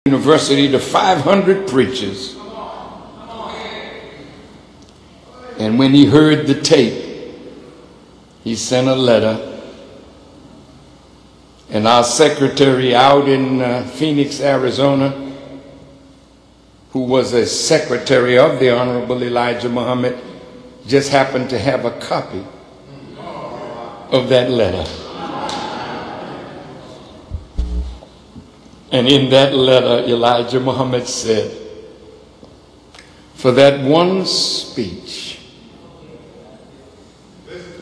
University to 500 preachers. And when he heard the tape, he sent a letter. And our secretary out in Phoenix, Arizona, who was a secretary of the Honorable Elijah Muhammad, just happened to have a copy of that letter. And in that letter, Elijah Muhammad said, for that one speech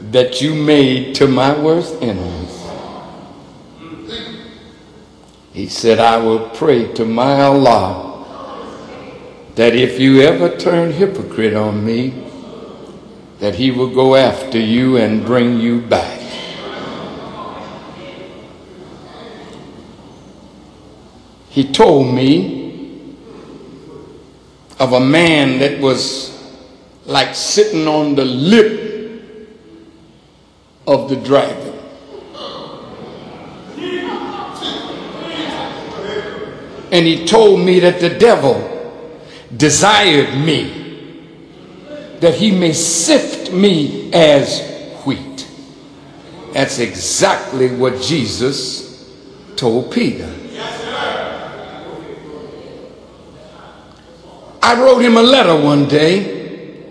that you made to my worst enemies, he said, I will pray to my Allah that if you ever turn hypocrite on me, that he will go after you and bring you back. He told me of a man that was like sitting on the lip of the dragon. And he told me that the devil desired me, that he may sift me as wheat. That's exactly what Jesus told Peter. I wrote him a letter one day,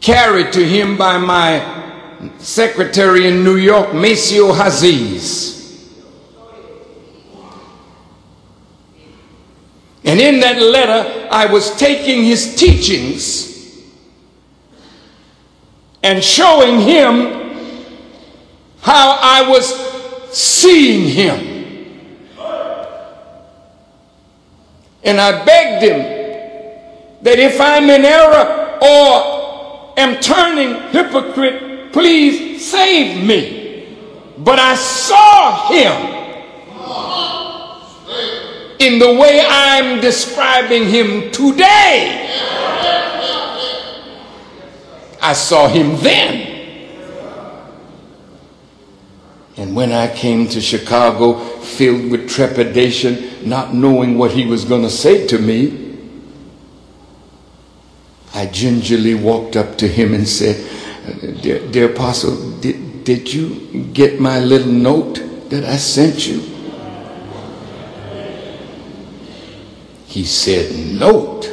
carried to him by my secretary in New York, Maceo Haziz. And in that letter, I was taking his teachings and showing him how I was seeing him. And I begged him that if I'm in error or am turning hypocrite, please save me. But I saw him in the way I'm describing him today. I saw him then. And when I came to Chicago, filled with trepidation, not knowing what he was going to say to me, I gingerly walked up to him and said, dear apostle, did you get my little note that I sent you? He said, note?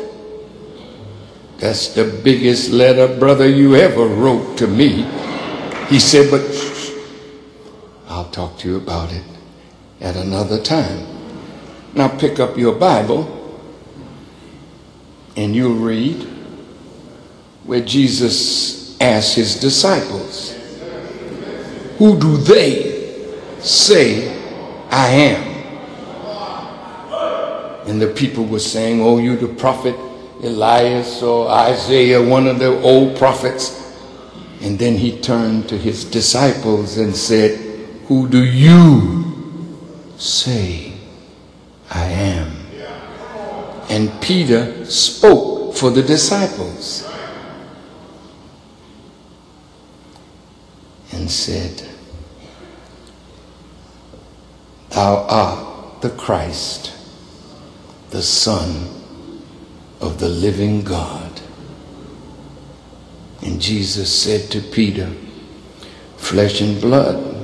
That's the biggest letter, brother, you ever wrote to me. He said, but I'll talk to you about it at another time. Now pick up your Bible and you'll read where Jesus asked his disciples, who do they say I am? And the people were saying, oh, you the prophet Elias or Isaiah, one of the old prophets. And then he turned to his disciples and said, who do you say I am? And Peter spoke for the disciples and said, thou art the Christ, the Son of the living God. And Jesus said to Peter, flesh and blood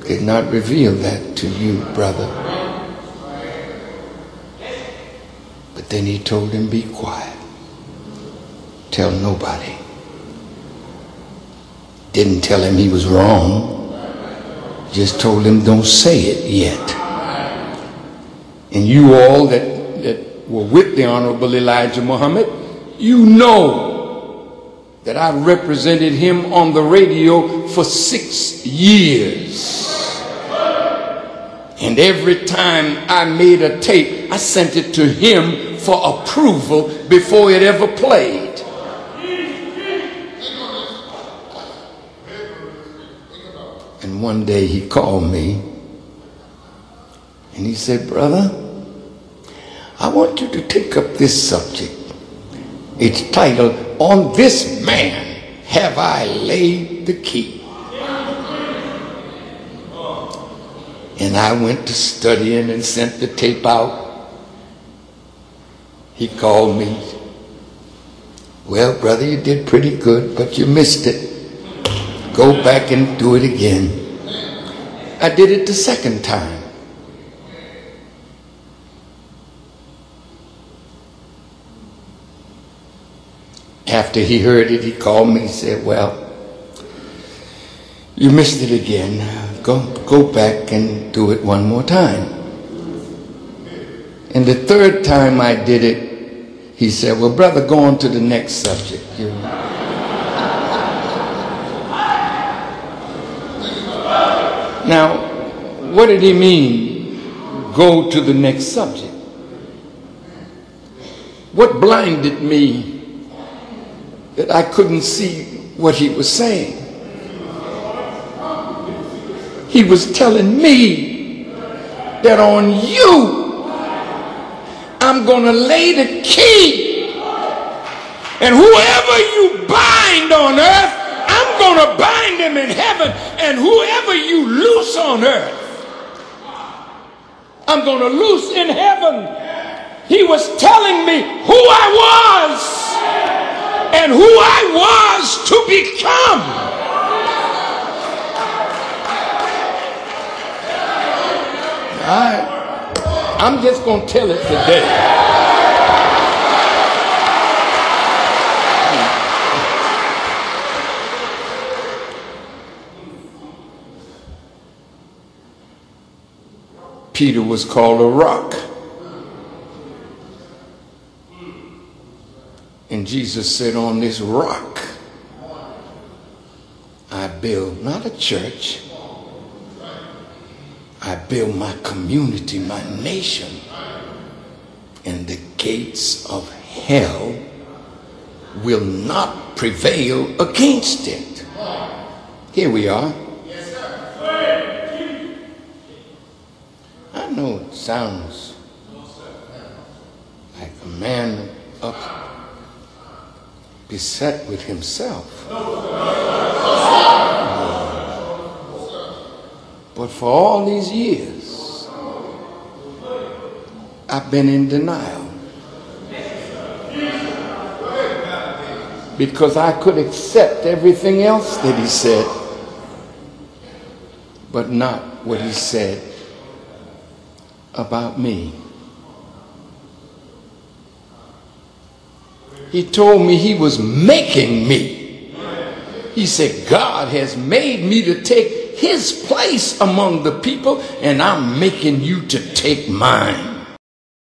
did not reveal that to you, brother. But then he told him, be quiet. Tell nobody. Didn't tell him he was wrong. Just told him, don't say it yet. And you all that were with the Honorable Elijah Muhammad, you know that I represented him on the radio for 6 years. And every time I made a tape, I sent it to him for approval before it ever played. And one day he called me and he said, brother, I want you to take up this subject. It's titled, On This Man Have I Laid the Key. and I went to studying and sent the tape out. He called me. Well, brother, you did pretty good, but you missed it. Go back and do it again. I did it the second time. After he heard it, he called me and said, well, you missed it again. Go back and do it one more time. And the third time I did it, he said, well, brother, go on to the next subject. Now, what did he mean, go to the next subject? What blinded me that I couldn't see what he was saying? He was telling me that on you, I'm going to lay the key. And whoever you bind on earth, I'm going to bind him in heaven. And whoever you loose on earth, I'm going to loose in heaven. He was telling me who I was and who I was to become. I'm just going to tell it today. Peter was called a rock. And Jesus said, on this rock, I build not a church. I build my community, my nation, and the gates of hell will not prevail against it. Here we are. I know it sounds like a man up beset with himself. But for all these years, I've been in denial. Because I could accept everything else that he said, but not what he said about me. He told me he was making me. He said, God has made me to take his place among the people, and I'm making you to take mine.